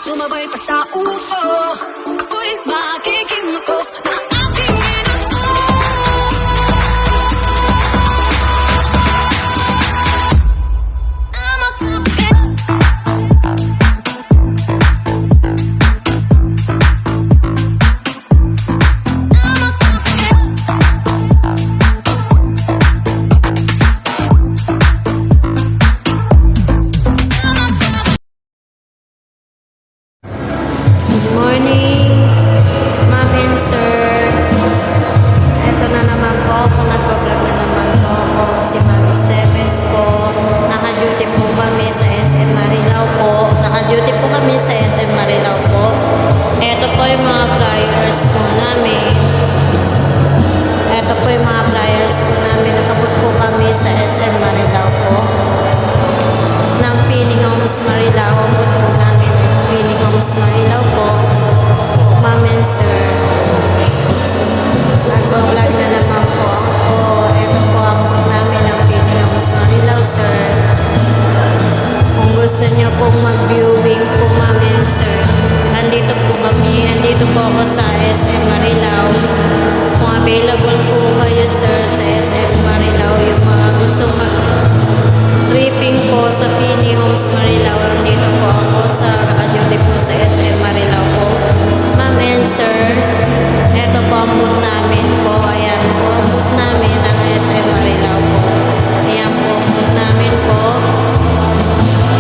Sumabay pa sa UFO. Ako'y magiging ako na aking ginusto. I'm a cupcake. Good morning, ma'am and sir. Ito na naman po ako, nagpa-vlog na naman po ako, si Ma'am Esteves po. Naka-duty po kami sa SM Marilao po. Naka-duty po kami sa SM Marilao po. Ito po yung mga flyers po namin. Ito po yung mga flyers po namin. Nakabot po kami sa SM Marilao po. Ng Feeling Homes Marilao. Abot po namin ng Feeling Homes Marilao po. Ma'am and sir, nagpa-vlog na naman po ako. Ito po ang abot namin ng Feeling Homes Marilao, sir. Kung gusto nyo pong mag-viewing po, ma'am and sir, andito po kami. Andito po ako sa SM Marilao. Kung available po kayo, sir, sa SM Marilao, yung mga gusto mag-tripping po sa Feeling Homes Marilao, andito po ako sa naka-duty po sa SM Marilao po. Ma'am and sir, eto po ang boot namin po. Ayan po ang boot namin ang SM Marilao po. Ayan po ang boot namin po.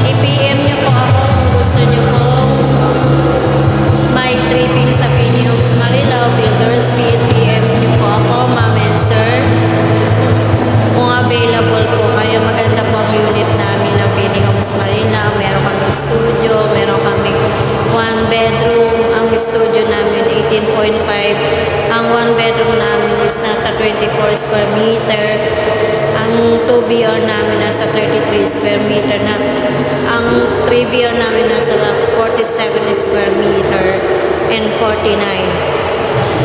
I-PM nyo po ako kung gusto nyo po may tripping sa Feeling Homes Marilao, Builders Beat. PM nyo po ako, ma'am and sir. Kung available po kayo, maganda po ang unit namin ng Feeling Homes Marilao. Meron kaming studio, meron kaming 1 bedroom. Ang studio namin 18.5. Ang 1 bedroom namin is nasa 24 square meter. Ang 2BR namin nasa 33 square meter na. Ang 3BR namin nasa 47 square meter and 49.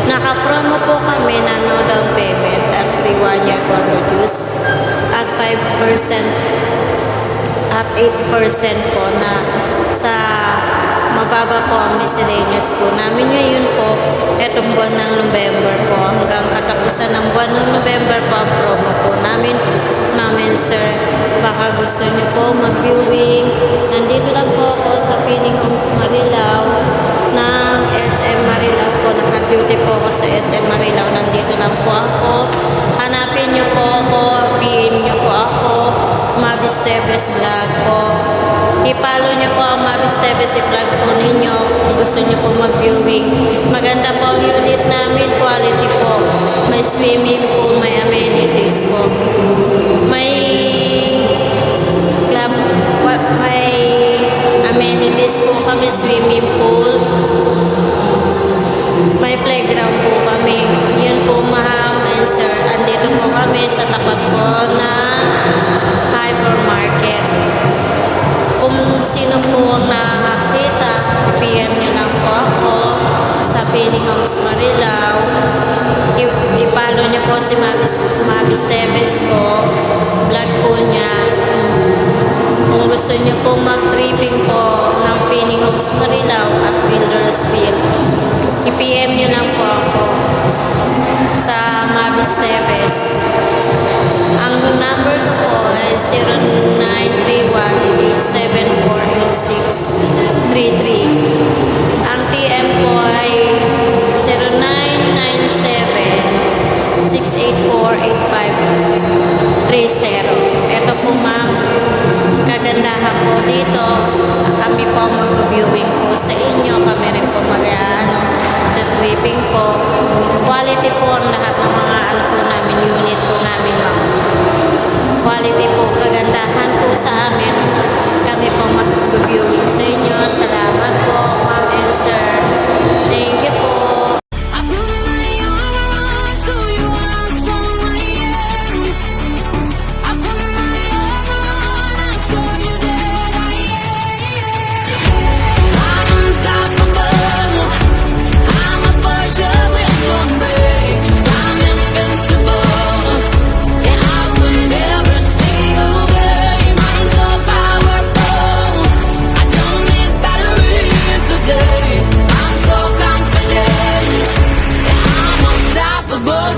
Naka-promo po kami na no down payment at free 1 year cover use at 5% at 8% po na sa mababa po ang miscellaneous po namin ngayon po. Etong buwan ng November po hanggang katapusan ng buwan ng November po ang promo po namin, ma'am and sir. Baka gusto nyo po mag-viewing. Nandito lang po ako sa Feeling Homes Marilao ng SM Marilao po. Naka-duty po ako sa SM Marilao. Nandito lang po ako. Hanapin nyo po ako. PM nyo po ako. Mabis Teves Vlog po. I-follow nyo po ang Mabis Teves i-vlog po ninyo kung gusto nyo po mag-viewing. Maganda po ang unit namin. Quality po. May swimming pool. May amenities po. May amenities po kami, swimming pool. May playground po kami. Yun po, ma'am and sir. Andito po kami sa tapat po na hypermarket. Kung sino po ang nakakita, PM nyo lang po ako sa Feeling Homes Marilao. I-follow nyo po si Mabis Teves po. Vlog po niya. Kung gusto nyo pong mag-tripping po ng Feeling Homes Marilao at Buildersville, i-PM nyo lang po ako sa Mabis Teves. Ang number ko po ay 0931-874-8633. Ang TM po ay 0997-684-8530. Ito po, ma'am, kagandahan po dito. Kami po ang mag-viewing po sa inyo. Kami rin po tripping po. Quality po ang lahat ng mga po namin, unit po namin, ma'am. Quality po, kagandahan po sa amin. Kami po mag-viewing sa inyo. Salamat po, ma'am and sir. Thank you po. Never single day, mine's so powerful. I don't need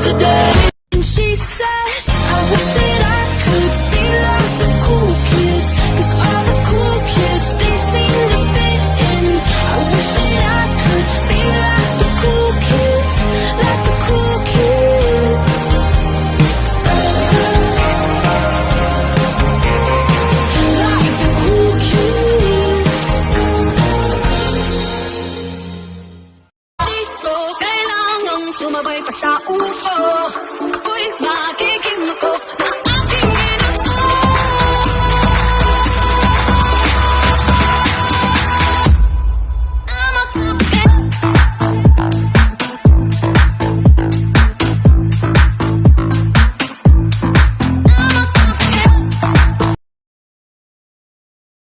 today.